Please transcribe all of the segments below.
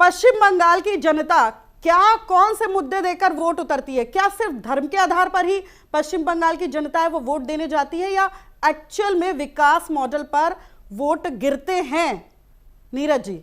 पश्चिम बंगाल की जनता क्या कौन से मुद्दे देकर वोट उतरती है? क्या सिर्फ धर्म के आधार पर ही पश्चिम बंगाल की जनता है वो वोट देने जाती है, या एक्चुअल में विकास मॉडल पर वोट गिरते हैं? नीरज जी।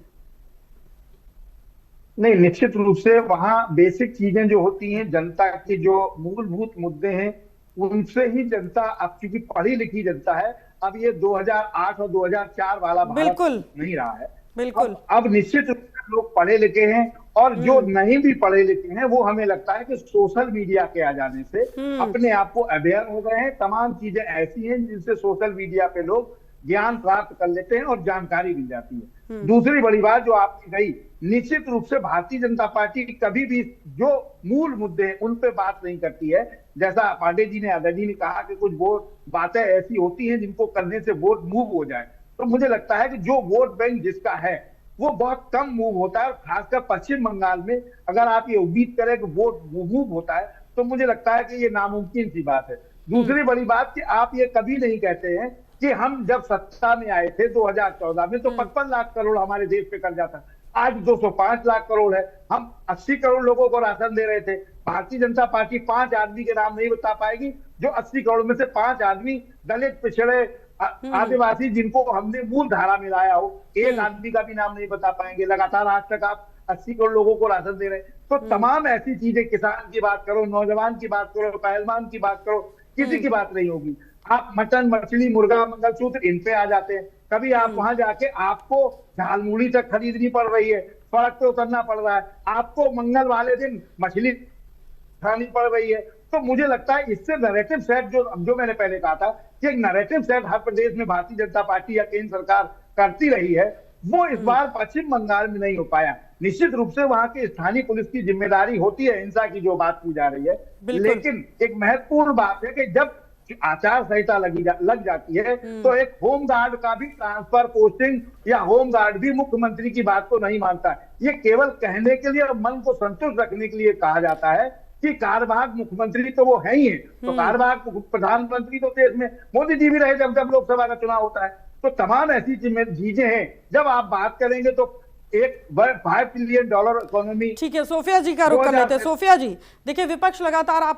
नहीं, निश्चित रूप से वहां बेसिक चीजें जो होती हैं, जनता के जो मूलभूत मुद्दे हैं, उनसे ही जनता, अब चूंकि पढ़ी लिखी जनता है, अब ये 2008 और 2004 वाला भारत बिल्कुल नहीं रहा है। बिल्कुल। अब निश्चित रूप से लोग पढ़े लिखे हैं, और जो हम्म नहीं भी पढ़े लिखे हैं वो हमें लगता है कि सोशल मीडिया के आ जाने से हम्म अपने आप को अवेयर हो गए हैं। तमाम चीजें ऐसी हैं जिनसे सोशल मीडिया पे लोग ज्ञान प्राप्त कर लेते हैं और जानकारी मिल जाती है। दूसरी बड़ी बात जो आपने कही, निश्चित रूप से भारतीय जनता पार्टी कभी भी जो मूल मुद्दे हैं उन पे बात नहीं करती है। जैसा पांडे जी ने, आजादी ने कहा कि कुछ वोट बातें ऐसी होती हैं जिनको करने से वोट मूव हो जाए, तो मुझे लगता है कि जो वोट बैंक जिसका है वो बहुत कम मूव होता है। और खासकर पश्चिम बंगाल में अगर आप ये उम्मीद करें कि वोट मूव होता है, तो मुझे लगता है कि ये नामुमकिन सी बात है। दूसरी बड़ी बात कि आप ये कभी नहीं कहते हैं कि हम जब सत्ता में आए थे 2014 में तो 55 लाख करोड़ हमारे देश पे कर्जा था, आज 205 लाख करोड़ है। हम 80 करोड़ लोगों को राशन दे रहे थे। भारतीय जनता पार्टी 5 आदमी के नाम नहीं बता पाएगी, जो 80 करोड़ में से 5 आदमी दलित, पिछड़े, आदिवासी, जिनको हमने मूल धारा में लाया हो, एक आदमी का भी नाम नहीं बता पाएंगे। लगातार आज तक आप 80 करोड़ लोगों को राशन दे रहे हैं। तो तमाम ऐसी चीजें, किसान की बात करो, नौजवान की बात करो, पहलवान की बात करो, किसी की बात नहीं होगी। आप मटन, मछली, मुर्गा, मंगलसूत्र, इन पे आ जाते हैं। कभी आप वहां जाके आपको झालमुड़ी तक खरीदनी पड़ रही है, सड़क पे उतरना पड़ रहा है, आपको मंगल वाले दिन मछली खानी पड़ रही है। तो मुझे लगता है इससे नैरेटिव सेट, जो मैंने पहले कहा था कि एक नैरेटिव सेट हर प्रदेश में भारतीय जनता पार्टी या केंद्र सरकार करती रही है, वो इस बार पश्चिम बंगाल में नहीं हो पाया। निश्चित रूप से वहां की स्थानीय पुलिस की जिम्मेदारी होती है हिंसा की जो बात की जा रही है, लेकिन एक महत्वपूर्ण बात है कि जब आचार संहिता लग जाती है तो एक होम गार्ड का भी ट्रांसफर, पोस्टिंग या होम गार्ड भी मुख्यमंत्री की बात को नहीं मानता है। ये केवल कहने के लिए और मन को संतुष्ट रखने के लिए कहा जाता है कि कार्यवाहक मुख्यमंत्री तो वो है ही है, तो कार्यवाहक प्रधानमंत्री तो देश में मोदी जी भी रहे जब जब लोकसभा का चुनाव होता है। तो तमाम ऐसी चीजें हैं। जब आप बात करेंगे तो एक $5 ट्रिलियन इकोनॉमी। ठीक है, सोफिया जी का रुख कर लेते हैं। सोफिया जी, देखिए विपक्ष लगातार आप